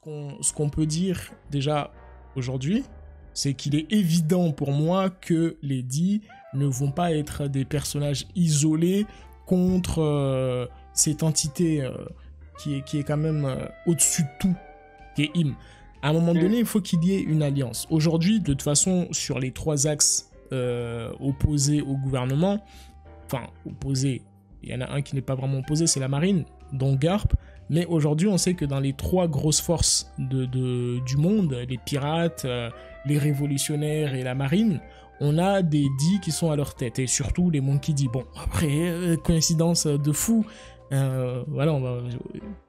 ce qu'on peut dire déjà aujourd'hui, c'est qu'il est évident pour moi que les dits ne vont pas être des personnages isolés contre cette entité qui est quand même au-dessus de tout, qui est Im. À un moment donné, il faut qu'il y ait une alliance. Aujourd'hui, de toute façon, sur les 3 axes opposés au gouvernement, enfin, opposés, il y en a un qui n'est pas vraiment opposé, c'est la marine, dont Garp. Mais aujourd'hui, on sait que dans les 3 grosses forces du monde, les pirates, les révolutionnaires et la marine, on a des dits qui sont à leur tête, et surtout les Monkey D. Bon, après, coïncidence de fou, voilà,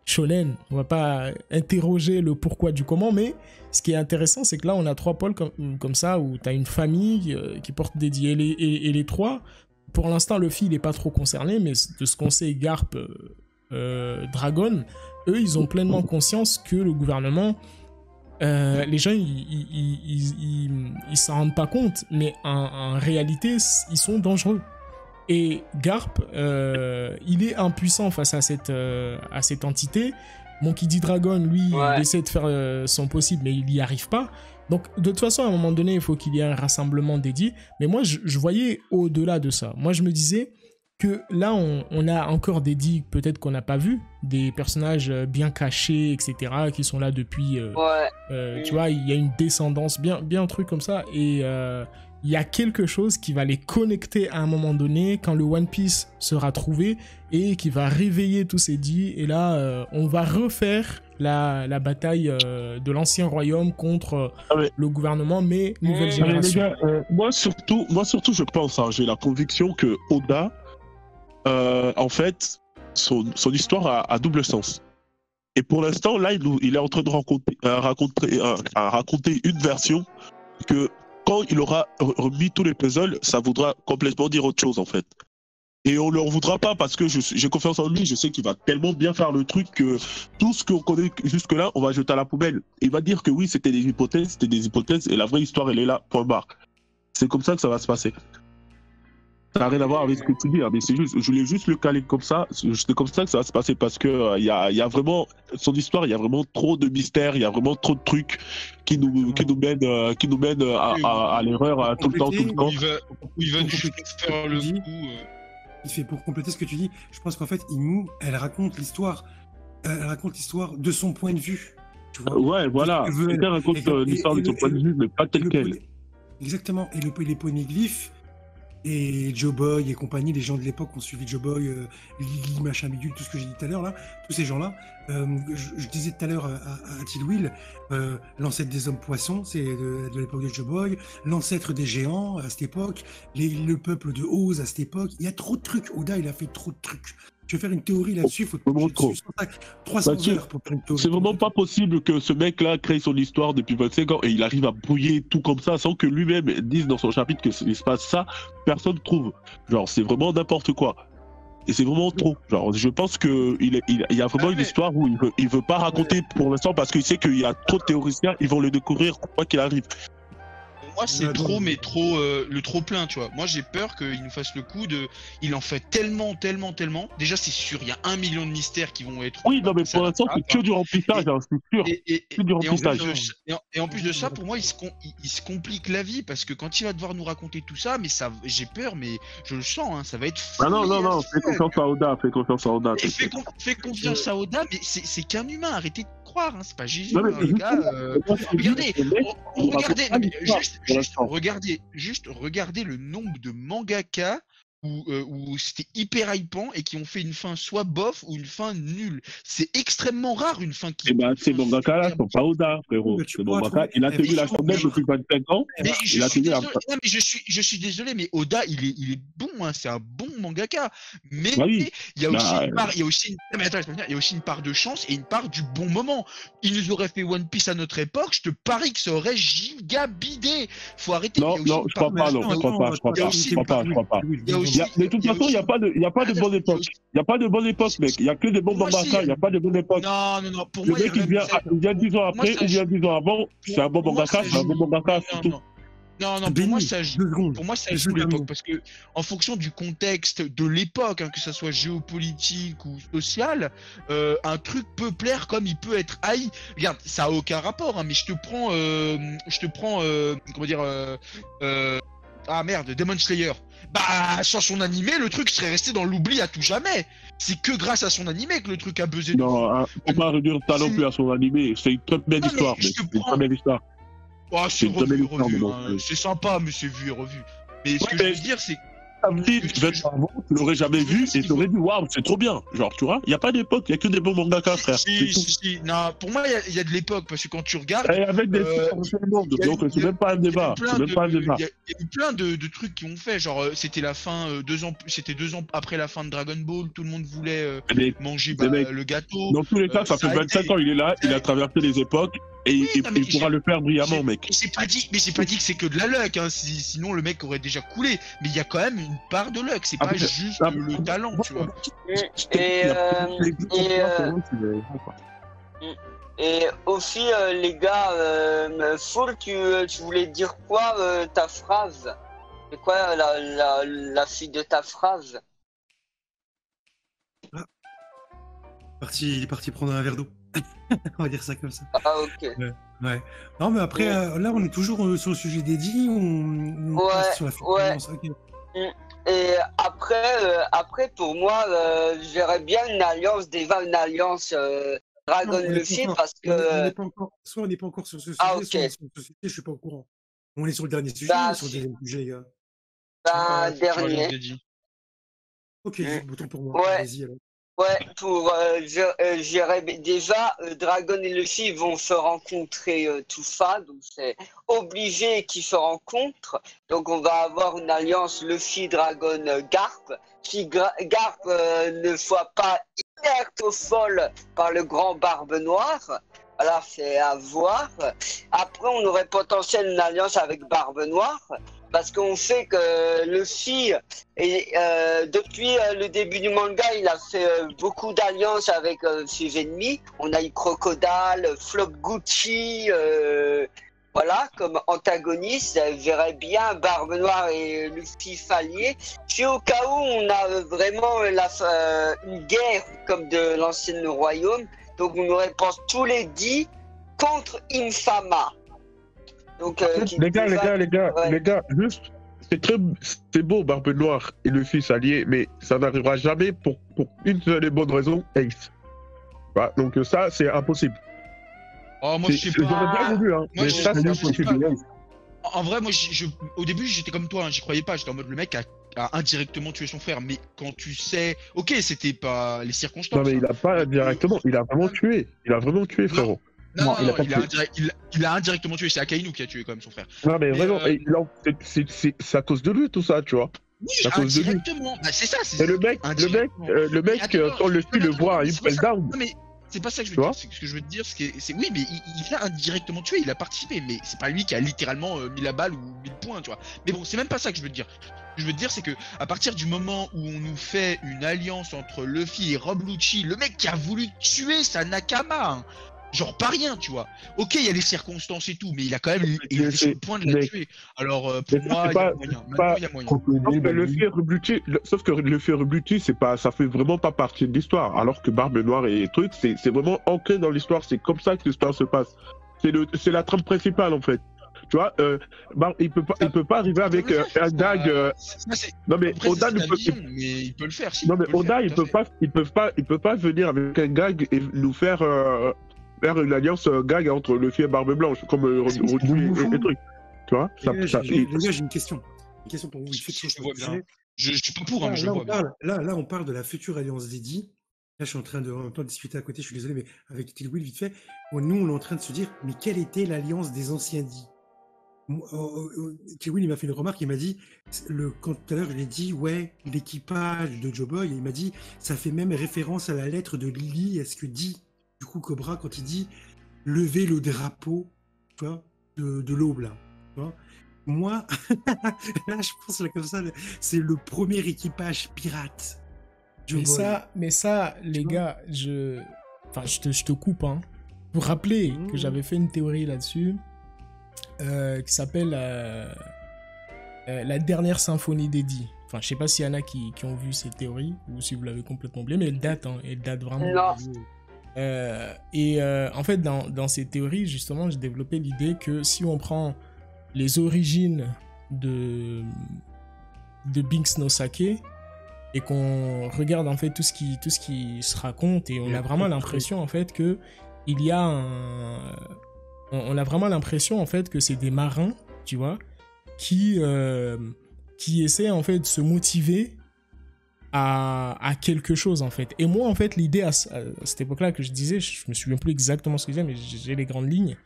shonen, on va pas interroger le pourquoi du comment, mais ce qui est intéressant, c'est que là, on a 3 pôles comme ça, où tu as une famille qui porte des dits, et les 3, pour l'instant, Luffy, il n'est pas trop concerné, mais de ce qu'on sait, Garp, Dragon, eux, ils ont pleinement conscience que le gouvernement, les gens, ils s'en rendent pas compte, mais en réalité, ils sont dangereux. Et Garp, il est impuissant face à cette entité. Monkey D. Dragon, lui, il essaie de faire son possible, mais il n'y arrive pas. Donc, de toute façon, à un moment donné, il faut qu'il y ait un rassemblement dédié. Mais moi, je voyais au-delà de ça. Moi, je me disais que là, on a encore des dits peut-être qu'on n'a pas vu, des personnages bien cachés, etc., qui sont là depuis... tu vois, il y a une descendance, bien un truc comme ça, et il y a quelque chose qui va les connecter à un moment donné, quand le One Piece sera trouvé, et qui va réveiller tous ces dits, et là, on va refaire la bataille de l'ancien royaume contre le gouvernement, mais nouvelle génération. Les gars, moi surtout, je pense, j'ai la conviction que Oda, en fait, son histoire a double sens. Et pour l'instant, là, il est en train de raconter une version que, quand il aura remis tous les puzzles, ça voudra complètement dire autre chose, en fait. Et on ne leur voudra pas parce que j'ai confiance en lui, je sais qu'il va tellement bien faire le truc que tout ce qu'on connaît jusque-là, on va jeter à la poubelle. Il va dire que oui, c'était des hypothèses, et la vraie histoire, elle est là, point barre. C'est comme ça que ça va se passer. Ça n'a rien à voir avec ce que tu dis, hein, mais c'est juste, je voulais juste le caler comme ça. C'est comme ça que ça va se passer parce que il y a vraiment son histoire, il y a vraiment trop de mystères, il y a vraiment trop de trucs qui nous mènent à l'erreur tout le temps. Il va juste faire le coup. Il fait pour compléter ce que tu dis. Je pense qu'en fait, Imu, elle raconte l'histoire. Elle raconte l'histoire de son point de vue. Tu vois, ouais, voilà. Elle raconte l'histoire de son point de vue, mais pas tel quel. Exactement. Et les poneglyphes. Et Joe Boy et compagnie, les gens de l'époque ont suivi Joe Boy, Lily, machin bidule, tout ce que j'ai dit tout à l'heure là, tous ces gens-là. Je disais tout à l'heure à Tilwill, l'ancêtre des hommes poissons, c'est de l'époque de Joe Boy, l'ancêtre des géants à cette époque, le peuple de Oz à cette époque. Il y a trop de trucs. Oda, il a fait trop de trucs. Je vais faire une théorie là-dessus. Faut vraiment trop. 300 heures pour faire une théorie. C'est vraiment pas possible que ce mec-là crée son histoire depuis 25 ans et il arrive à brouiller tout comme ça sans que lui-même dise dans son chapitre qu'il se passe ça. Personne trouve. Genre, c'est vraiment n'importe quoi. Et c'est vraiment trop. Genre, je pense qu'il y a vraiment une histoire où il veut pas raconter pour l'instant parce qu'il sait qu'il y a trop de théoriciens, ils vont le découvrir quoi qu'il arrive. Moi, c'est trop, mais trop le trop plein, tu vois. Moi, j'ai peur qu'il nous fasse le coup de. Il en fait tellement. Déjà, c'est sûr, il y a 1 million de mystères qui vont être. Oui, non, mais pour l'instant, c'est que du remplissage, c'est sûr. Que du remplissage. Et en plus de ça, pour moi, il se complique la vie parce que quand il va devoir nous raconter tout ça, mais ça, j'ai peur, mais je le sens, hein, ça va être fou. Ah non, fais confiance à Oda, Fais confiance à Oda, mais c'est qu'un humain, arrêtez de croire, hein, c'est pas Jésus, non, mais les gars. Regardez le nombre de mangaka où c'était hyper hypant et qui ont fait une fin soit bof ou une fin nulle. C'est extrêmement rare une fin qui. Eh ben, ces mangaka là sont pas Oda, frérot. C'est mangaka, il a tenu la chandelle depuis 25 ans. Je suis désolé, mais Oda, il est bon, hein, c'est un bon mangaka. Mais il y a aussi une part de chance et une part du bon moment. Il nous aurait fait One Piece à notre époque, je te parie que ça aurait gigabidé. Faut arrêter. Non, je crois pas. De toute façon, il n'y a pas de bonne époque. Il n'y a pas de bonne époque, mec. Il n'y a que des bons mangaka. Il n'y a pas de bonne époque. Non. Pour moi, le mec, il vient 10 ans après ou vient 10 ans avant. C'est un bon mangaka. C'est un bon mangaka. Non, pour moi, ça joue l'époque. Parce que, en fonction du contexte de l'époque, que ça soit géopolitique ou social, un truc peut plaire comme il peut être haï. Regarde, ça a aucun rapport, mais je te prends, comment dire, ah merde, Demon Slayer. Bah, sans son animé, le truc serait resté dans l'oubli à tout jamais. C'est que grâce à son animé que le truc a buzzé. Non, faut pas réduire le talent plus à son animé. C'est une très belle histoire. C'est une très belle histoire. Oh, c'est revu, c'est sympa, mais c'est vu et revu. Mais ce que je veux dire, c'est tu l'aurais jamais vu et tu aurais dit waouh, c'est trop bien. Genre, tu vois, il n'y a pas d'époque, il n'y a que des bons mangaka, frère. Si. Non, pour moi, il y a de l'époque, parce que quand tu regardes. Et avec des donc c'est même pas un débat. Il y a eu plein de trucs qui ont fait. Genre, c'était la fin, 2 ans après la fin de Dragon Ball, tout le monde voulait manger le gâteau. Dans tous les cas, ça fait 25 ans, il est là, il a traversé les époques. Et il pourra le faire brillamment, mec. Mais j'ai pas dit que c'est que de la luck, sinon le mec aurait déjà coulé. Mais il y a quand même une part de luck, c'est pas juste le talent, tu vois. Et aussi, les gars, Foul, tu voulais dire quoi, ta phrase? C'est quoi la suite de ta phrase? Il est parti prendre un verre d'eau. On va dire ça comme ça. Ah, ok. Ouais. Non, mais après, là, on est toujours sur le sujet d'Eddie. On sur la finance. Okay. Et après, pour moi, j'aurais bien une alliance Dragon Luffy parce que. On n'est pas encore sur ce sujet. Ah, ok. Je suis pas au courant. On est sur le dernier sujet, sur le deuxième sujet, les gars. Dernier. Ok, bouton pour moi. Ouais. Vas-y, alors. Ouais, j'irais déjà, Dragon et Luffy vont se rencontrer tout ça, donc c'est obligé qu'ils se rencontrent. Donc on va avoir une alliance Luffy-Dragon-Garp. Si Garp ne soit pas inerte au sol par le grand Barbe Noire, alors c'est à voir. Après, on aurait potentiellement une alliance avec Barbe Noire. Parce qu'on sait que Luffy, depuis le début du manga, il a fait beaucoup d'alliances avec ses ennemis. On a eu Crocodile, Flop Gucci, voilà, comme antagonistes. Je verrais bien Barbe Noire et Luffy s'allier. Si au cas où on a vraiment une guerre comme de l'ancien royaume, donc on aurait pensé tous les 10 contre Infama. Donc, les gars, juste, c'est beau, Barbe Noire et le fils allié, mais ça n'arrivera jamais pour une seule et bonne raison, Ace. Voilà, donc ça, c'est impossible. Oh, moi, je sais pas. J'aurais bien voulu, mais ça, c'est impossible. En vrai, moi, au début, j'étais comme toi, j'y croyais pas. J'étais en mode, le mec a indirectement tué son frère. Mais quand tu sais, ok, c'était pas les circonstances. Non, mais il a pas directement, il a vraiment tué. Il a vraiment tué, frérot. Non, il a indirectement tué. C'est Akainu qui a tué quand même son frère. Non, mais vraiment, c'est à cause de lui tout ça, tu vois. Oui, indirectement. Bah, c'est ça. Mais le mec, quand le fil le voit, il pèle down. Non, mais c'est pas ça que je veux dire. Ce que je veux te dire, c'est oui, mais il a indirectement tué. Il a participé, mais c'est pas lui qui a littéralement mis la balle ou mis le point, tu vois. Mais bon, c'est même pas ça que je veux te dire. Ce que je veux te dire, c'est que à partir du moment où on nous fait une alliance entre Luffy et Rob Lucci, le mec qui a voulu tuer sa Nakama. Genre pas rien, tu vois. Ok, il y a les circonstances et tout, mais il a quand même eu sur le point de la tuer. Alors pour moi, il y a moyen. Maintenant, il y a moyen. Sauf que le fait Rebluti, ça fait vraiment pas partie de l'histoire. Alors que Barbe Noire et trucs, c'est vraiment ancré dans l'histoire. C'est comme ça que l'histoire se passe. C'est la trame principale en fait. Tu vois, il peut pas arriver avec un gag. Non mais Oda ne peut. Mais il peut le faire. Non mais Oda, il peut pas venir avec un gag et nous faire une alliance gag entre Luffy et Barbe Blanche, comme Rodu et trucs. Tu vois, les gars, j'ai une question. Une question pour vous. Je suis pas pour, mais je vois bien. Là, on parle de la future alliance d'Eddie. Là, je suis en train de discuter à côté, je suis désolé, mais avec Till Will, vite fait. Nous, on est en train de se dire, mais quelle était l'alliance des anciens dits? Till Will, il m'a fait une remarque, il m'a dit, quand tout à l'heure, je l'ai dit, ouais, l'équipage de Joe Boy, il m'a dit, ça fait même référence à la lettre de Lily, est-ce que dit du coup Cobra quand il dit lever le drapeau, tu vois, de l'aube là, tu vois. Moi, là je pense là comme ça, c'est le premier équipage pirate. Mais ça, les gars, je te coupe, hein. Vous vous rappelez que j'avais fait une théorie là-dessus. qui s'appelle La dernière symphonie d'Eddie. Enfin, je sais pas s'il y en a qui ont vu cette théorie ou si vous l'avez complètement oublié, mais elle date vraiment. Non. En fait, dans cette théorie, justement, j'ai développé l'idée que si on prend les origines de Binks no Sake et qu'on regarde en fait tout ce qui se raconte, et on a vraiment l'impression en fait que il y a on a vraiment l'impression en fait que c'est des marins, tu vois, qui essaient en fait de se motiver à quelque chose en fait. Et moi en fait l'idée à cette époque-là que je disais, je me souviens plus exactement ce que je disais, mais j'ai les grandes lignes.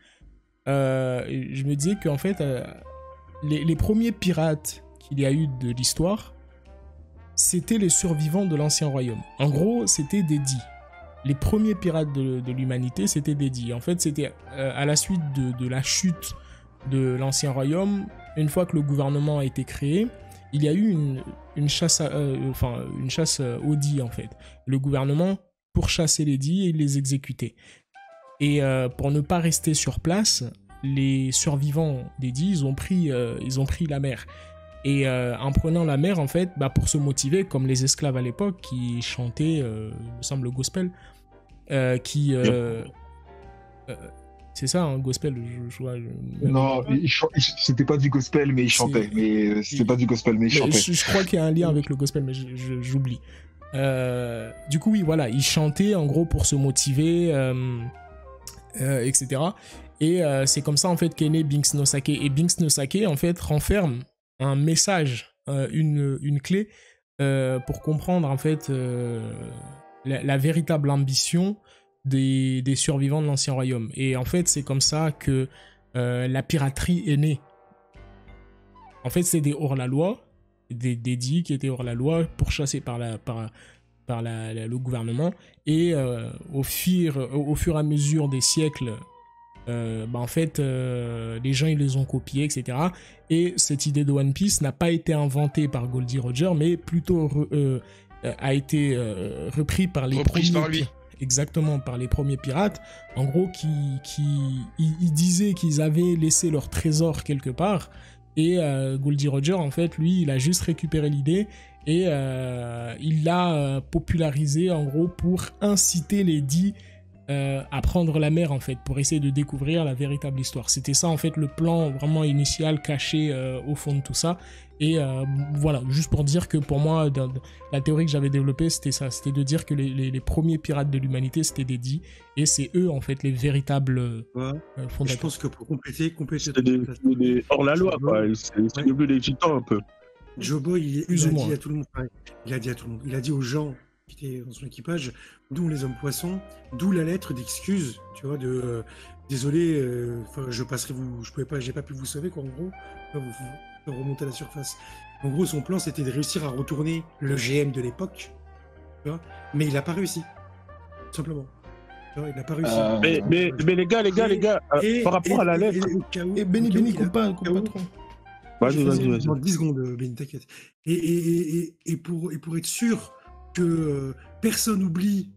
Je me disais qu'en fait les premiers pirates qu'il y a eu de l'histoire, c'était les survivants de l'ancien royaume. En gros, c'était des dits. Les premiers pirates de l'humanité, c'était des dits. En fait, c'était à la suite de la chute de l'ancien royaume, une fois que le gouvernement a été créé, il y a eu une chasse aux dits, en fait. Le gouvernement pourchassait les dits et les exécutait. Et pour ne pas rester sur place, les survivants des dits, ils ont pris la mer. Et en prenant la mer, en fait, pour se motiver, comme les esclaves à l'époque qui chantaient, il me semble, le gospel, c'est ça, un gospel, je vois. Non, c'était pas du gospel, mais ils chantaient. Mais c'était pas du gospel, mais ils chantaient. Je crois qu'il y a un lien avec le gospel, mais j'oublie. Du coup, oui, voilà, ils chantaient en gros pour se motiver, etc. Et c'est comme ça en fait qu'est né Binks no Sake. Et Binks no Sake en fait renferme un message, une clé pour comprendre en fait la véritable ambition des survivants de l'ancien royaume. Et en fait c'est comme ça que la piraterie est née. En fait c'est des hors-la-loi, des dits qui étaient hors-la-loi pourchassés par le gouvernement, et au fur et à mesure des siècles, en fait les gens ils les ont copiés, etc. Et cette idée de One Piece n'a pas été inventée par Goldie Roger, mais plutôt a été repris par les premiers, par lui. Exactement, par les premiers pirates, en gros ils disaient qu'ils avaient laissé leur trésor quelque part, et Goldie Roger en fait lui il a juste récupéré l'idée et il l'a popularisé en gros pour inciter les dits à prendre la mer en fait, pour essayer de découvrir la véritable histoire. C'était ça en fait le plan vraiment initial caché au fond de tout ça. Et voilà, juste pour dire que pour moi la théorie que j'avais développée c'était ça, c'était de dire que les premiers pirates de l'humanité c'était des dits, et c'est eux en fait les véritables fondateurs. Je pense que pour compléter c'est des hors-la-loi quoi, c'est devenu des titans un peu. Joe Boy il a dit à tout le monde, il a dit aux gens qui étaient dans son équipage, d'où les hommes poissons, d'où la lettre d'excuse, tu vois, de désolé, j'ai pas pu vous sauver quoi, en gros, vous remonter à la surface. En gros, son plan c'était de réussir à retourner le GM de l'époque, tu vois, mais il n'a pas réussi, tout simplement. Il n'a pas réussi. Mais les gars, par rapport à la lettre. Benny, coupe pas trop. Vas-y. Dans 10 secondes, Benny, t'inquiète. Et pour être sûr que personne n'oublie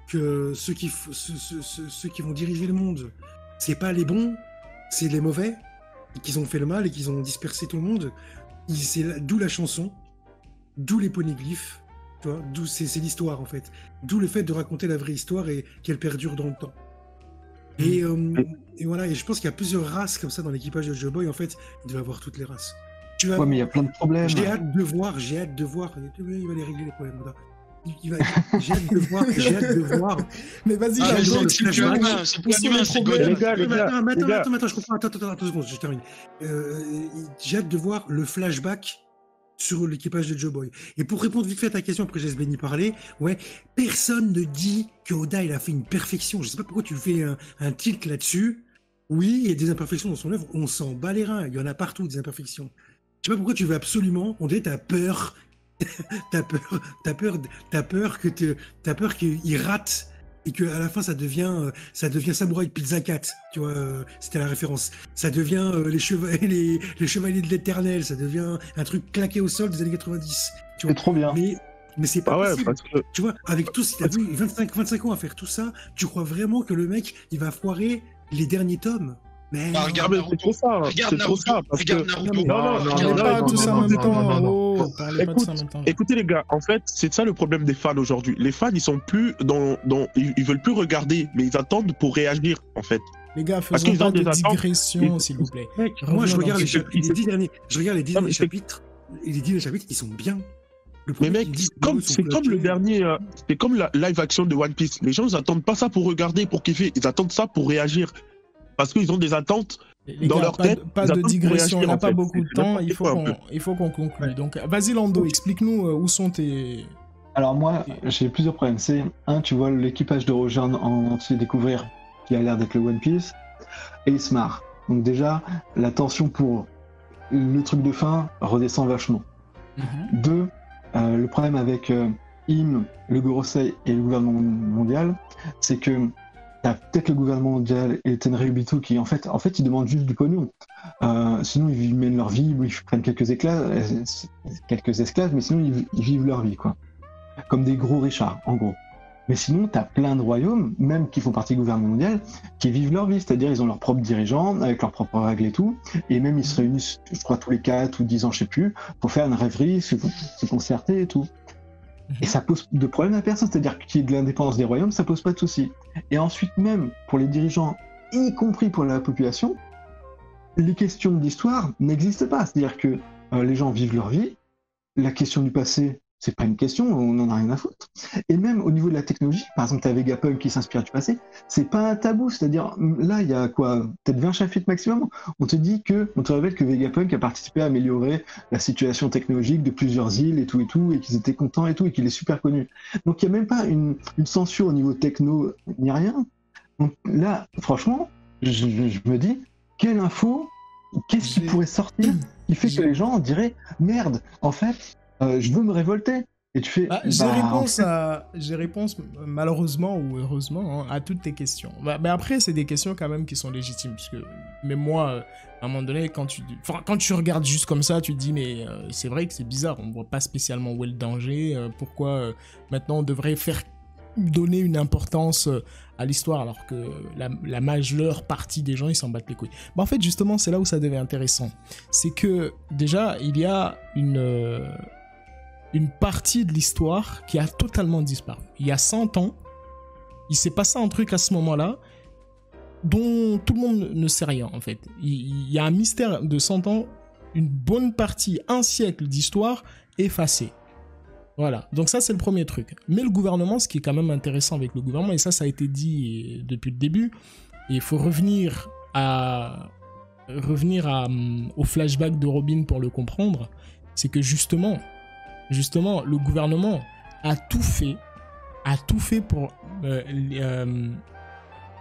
que ceux qui vont diriger le monde, c'est pas les bons, c'est les mauvais, et qu'ils ont fait le mal et qu'ils ont dispersé tout le monde. D'où la chanson, d'où les poneglyphes, tu vois, d'où c'est l'histoire en fait. D'où le fait de raconter la vraie histoire et qu'elle perdure dans le temps. Et voilà, et je pense qu'il y a plusieurs races comme ça dans l'équipage de Joe Boy. En fait, il doit avoir toutes les races. Ouais, mais il y a plein de problèmes. J'ai hâte de voir. Il va les régler les problèmes. J'ai hâte de voir. Mais vas-y, c'est pour l'humain, c'est God. Les gars. Attends, je comprends. Attends, 2 secondes, je termine. J'ai hâte de voir le flashback sur l'équipage de Joe Boy. Et pour répondre vite fait à ta question, après je laisse Benny parler, ouais, personne ne dit que Oda il a fait une perfection. Je sais pas pourquoi tu fais un tilt là-dessus. Oui, il y a des imperfections dans son œuvre, on s'en bat les reins, il y en a partout des imperfections. Je sais pas pourquoi tu veux absolument, on dirait t'as peur. T'as peur qu'il rate et que à la fin ça devient Samouraï Pizza Cat, tu vois, c'était la référence. Ça devient les chevaliers de l'Éternel, ça devient un truc claqué au sol des années 90. C'est trop bien. Mais c'est pas possible. Tu vois, avec tout, si t'as vu 25 ans à faire tout ça, tu crois vraiment que le mec il va foirer les derniers tomes? Mais Bah, regarde Ah, mais c'est trop ça. Regarde C'est trop Naruto. ça. Parce que. Regarde Naruto. Non, Parlez pas tous ça en même temps. Oh, parlez pas de ça en même temps. Écoutez les gars, en fait, c'est ça le problème des fans aujourd'hui. Les fans, ils sont plus ils veulent plus regarder, mais ils attendent pour réagir, en fait. Les gars, Parce faisons qu'ils pas ont de des attentes. digression, s'il vous plaît. mec, Revenons moi je dans regarde le les sujet. chapitres, les 10 derniers, je regarde les 10 Non, derniers mais c'est- chapitres, et les 10 derniers chapitres, ils sont bien. Le Mais premier, mec, il dit, c'est comme le dernier, c'est comme la live action de One Piece. Les gens, ils attendent pas ça pour regarder, pour kiffer. Ils attendent ça pour réagir. Parce qu'ils ont des attentes. Les Dans gars, leur pas, tête, pas ils de attendent pour digression, on réagir, n'a en pas fait. beaucoup de C'est temps, n'importe il faut qu'on conclue. Donc, vas-y Lando, explique-nous où sont tes... Alors moi, j'ai plusieurs problèmes. C'est, tu vois l'équipage de Roger en se fait découvrir, qui a l'air d'être le One Piece, et il se marre. Donc déjà, la tension pour le truc de fin redescend vachement. Deux, le problème avec Im, le Gorosei et le gouvernement mondial, c'est que t'as peut-être le gouvernement mondial et Tenryubito qui en fait ils demandent juste du pognon. Sinon ils mènent leur vie, ils prennent quelques esclaves, mais sinon ils vivent leur vie, quoi. Comme des gros richards, en gros. Mais sinon, t'as plein de royaumes, même qui font partie du gouvernement mondial, qui vivent leur vie, c'est-à-dire ils ont leurs propres dirigeants, avec leurs propres règles et tout, et même ils se réunissent, je crois, tous les 4 ou 10 ans, je sais plus, pour faire une rêverie, se concerter et tout. Et ça pose de problème à personne, c'est-à-dire qu'il y ait de l'indépendance des royaumes, ça pose pas de soucis. Et ensuite, même pour les dirigeants, y compris pour la population, les questions d'histoire n'existent pas. C'est-à-dire que les gens vivent leur vie, la question du passé, c'est pas une question, on en a rien à foutre. Et même au niveau de la technologie, par exemple, t'as Vegapunk qui s'inspire du passé, c'est pas un tabou, c'est-à-dire, là, il y a quoi, peut-être 20 chapitres maximum, on te révèle que Vegapunk a participé à améliorer la situation technologique de plusieurs îles et tout, et qu'ils étaient contents et tout, et qu'il est super connu. Donc il y a même pas une censure au niveau techno, ni rien. Donc là, franchement, je me dis, quelle info, qu'est-ce qui pourrait sortir qui fait que les gens diraient, merde, en fait, je veux me révolter. Et tu fais. J'ai réponse malheureusement ou heureusement à toutes tes questions. Mais après, c'est des questions quand même qui sont légitimes. Parce que même moi, à un moment donné, quand tu regardes juste comme ça, tu te dis, mais c'est vrai que c'est bizarre. On ne voit pas spécialement où est le danger. Pourquoi maintenant on devrait donner une importance à l'histoire alors que la majeure partie des gens ils s'en battent les couilles. En fait justement c'est là où ça devient intéressant, c'est que déjà il y a une partie de l'histoire qui a totalement disparu. Il y a 100 ans il s'est passé un truc à ce moment-là dont tout le monde ne sait rien en fait. Il y a un mystère de 100 ans, une bonne partie, un siècle d'histoire effacée. Voilà, donc ça c'est le premier truc. Mais le gouvernement, ce qui est quand même intéressant avec le gouvernement, et ça a été dit depuis le début, et il faut revenir au flashback de Robin pour le comprendre, c'est que justement, le gouvernement a tout fait pour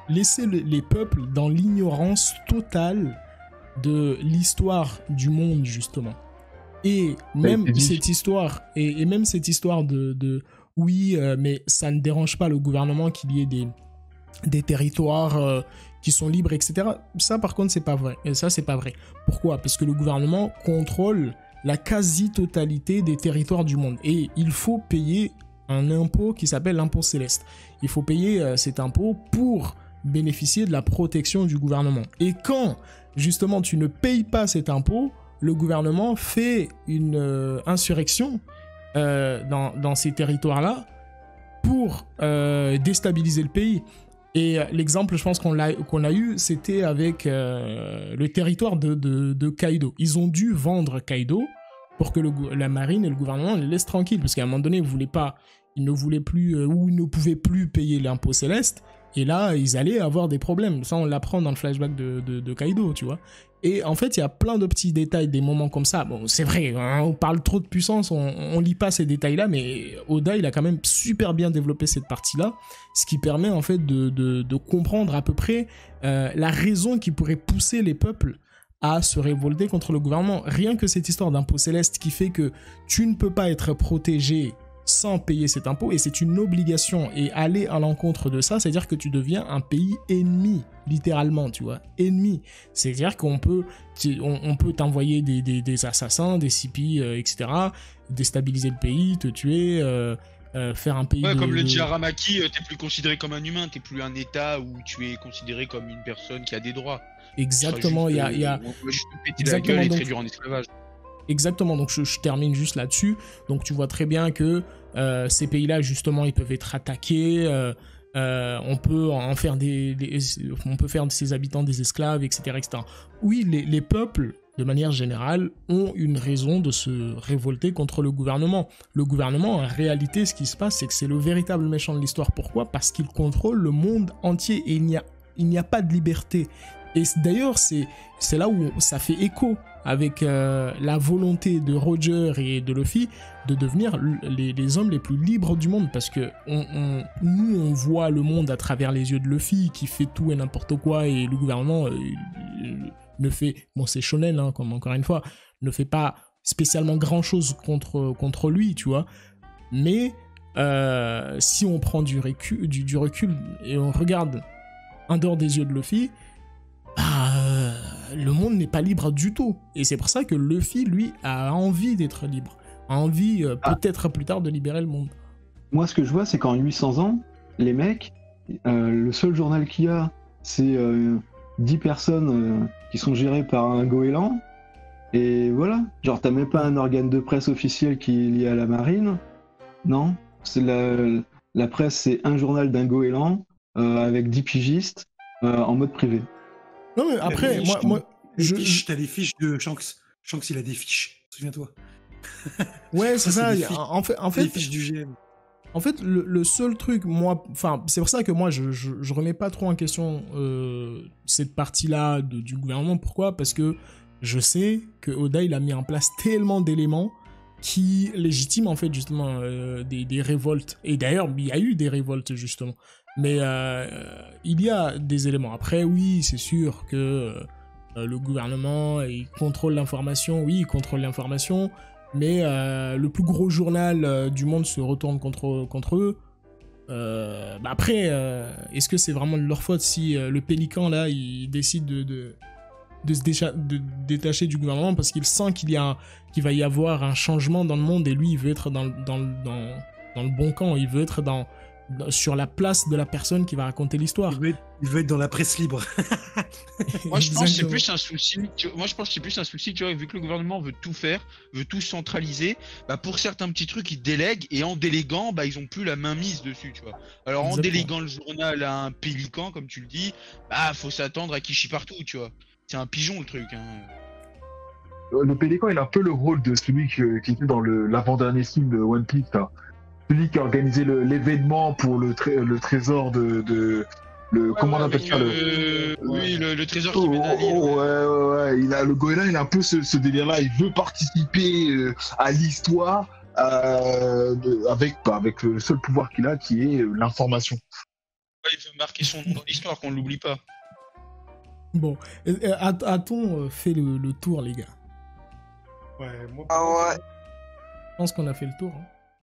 laisser les peuples dans l'ignorance totale de l'histoire du monde, justement. Et même cette histoire, de oui, mais ça ne dérange pas le gouvernement qu'il y ait des territoires qui sont libres, etc. Ça, par contre, c'est pas vrai. Et ça, c'est pas vrai. Pourquoi ? Parce que le gouvernement contrôle la quasi-totalité des territoires du monde. Et il faut payer un impôt qui s'appelle l'impôt céleste. Il faut payer cet impôt pour bénéficier de la protection du gouvernement. Et quand, justement, tu ne payes pas cet impôt, le gouvernement fait une insurrection dans ces territoires-là pour déstabiliser le pays. Et l'exemple, je pense qu'on a eu, c'était avec le territoire de Kaido. Ils ont dû vendre Kaido pour que la marine et le gouvernement les laissent tranquilles. Parce qu'à un moment donné, ils ne voulaient plus ou ils ne pouvaient plus payer l'impôt céleste. Et là, ils allaient avoir des problèmes. Ça, on l'apprend dans le flashback de Kaido, tu vois. Et en fait, il y a plein de petits détails, des moments comme ça. Bon, c'est vrai, hein, on parle trop de puissance, on lit pas ces détails-là, mais Oda, il a quand même super bien développé cette partie-là, ce qui permet en fait de comprendre à peu près la raison qui pourrait pousser les peuples à se révolter contre le gouvernement. Rien que cette histoire d'impôt céleste qui fait que tu ne peux pas être protégé sans payer cet impôt, et c'est une obligation, et aller à l'encontre de ça, c'est-à-dire que tu deviens un pays ennemi, littéralement, tu vois, ennemi. C'est-à-dire qu'on peut t'envoyer des assassins, des CP, etc., déstabiliser le pays, te tuer, faire un pays comme le dit Aramaki, t'es plus considéré comme un humain, t'es plus un état où tu es considéré comme une personne qui a des droits. Exactement, il y a... On va juste te péter la gueule et te réduire en esclavage. Exactement, donc je termine juste là-dessus. Donc tu vois très bien que ces pays-là, justement, ils peuvent être attaqués, on peut en faire on peut faire de ses habitants des esclaves, etc. etc. Oui, les peuples, de manière générale, ont une raison de se révolter contre le gouvernement. Le gouvernement, en réalité, ce qui se passe, c'est que c'est le véritable méchant de l'histoire. Pourquoi ? Parce qu'il contrôle le monde entier et il n'y a pas de liberté. Et d'ailleurs, c'est là où ça fait écho avec la volonté de Roger et de Luffy de devenir les hommes les plus libres du monde. Parce que nous, on voit le monde à travers les yeux de Luffy qui fait tout et n'importe quoi, et le gouvernement ne fait... Bon, c'est shonen, hein, comme encore une fois, ne fait pas spécialement grand-chose contre lui, tu vois. Mais si on prend du recul et on regarde en dehors des yeux de Luffy, le monde n'est pas libre du tout. Et c'est pour ça que Luffy, lui, a envie d'être libre. A envie, peut-être plus tard, de libérer le monde. Moi, ce que je vois, c'est qu'en 800 ans, les mecs, le seul journal qu'il y a, c'est 10 personnes qui sont gérées par un goéland. Et voilà. Genre, t'as même pas un organe de presse officiel qui est lié à la marine. Non. C'est la presse, c'est un journal d'un goéland avec 10 pigistes en mode privé. Non, mais après, T'as des fiches de Shanks. Shanks, il a des fiches. Souviens-toi. Ouais, c'est ça. En fait, les fiches du GM. En fait, le seul truc, c'est pour ça que moi, je remets pas trop en question cette partie-là du gouvernement. Pourquoi ? Parce que je sais que Oda, il a mis en place tellement d'éléments qui légitiment, en fait, justement, des révoltes. Et d'ailleurs, il y a eu des révoltes, justement. Mais il y a des éléments. Après, oui, c'est sûr que le gouvernement, il contrôle l'information. Oui, il contrôle l'information. Mais le plus gros journal du monde se retourne contre eux. Après, est-ce que c'est vraiment de leur faute si le Pélican, là, il décide de se détacher du gouvernement parce qu'il sent qu'il va y avoir un changement dans le monde, et lui, il veut être dans le bon camp. Il veut être sur la place de la personne qui va raconter l'histoire. Il veut être dans la presse libre. Moi, je pense que c'est plus un souci. Moi, je pense que c'est plus un souci, tu vois, vu que le gouvernement veut tout faire, veut tout centraliser. Pour certains petits trucs, ils délèguent, et en déléguant, ils ont plus la main mise dessus, tu vois. Alors, en déléguant le journal à un pélican, comme tu le dis, faut s'attendre à qu'il chie partout, tu vois. C'est un pigeon, le truc. Hein. Le pélican, il a un peu le rôle de celui qui était dans l'avant-dernier film de One Piece, là. Celui qui a organisé l'événement pour le trésor comment on appelle ça le trésor qui met la ligne. Ouais. Le goéland, il a un peu ce délire-là. Il veut participer à l'histoire avec le seul pouvoir qu'il a, qui est l'information. Ouais, il veut marquer son nom dans l'histoire, qu'on ne l'oublie pas. Bon, a-t-on fait le tour, les gars ? Ouais, moi. Ah ouais. Je pense qu'on a fait le tour. Hein.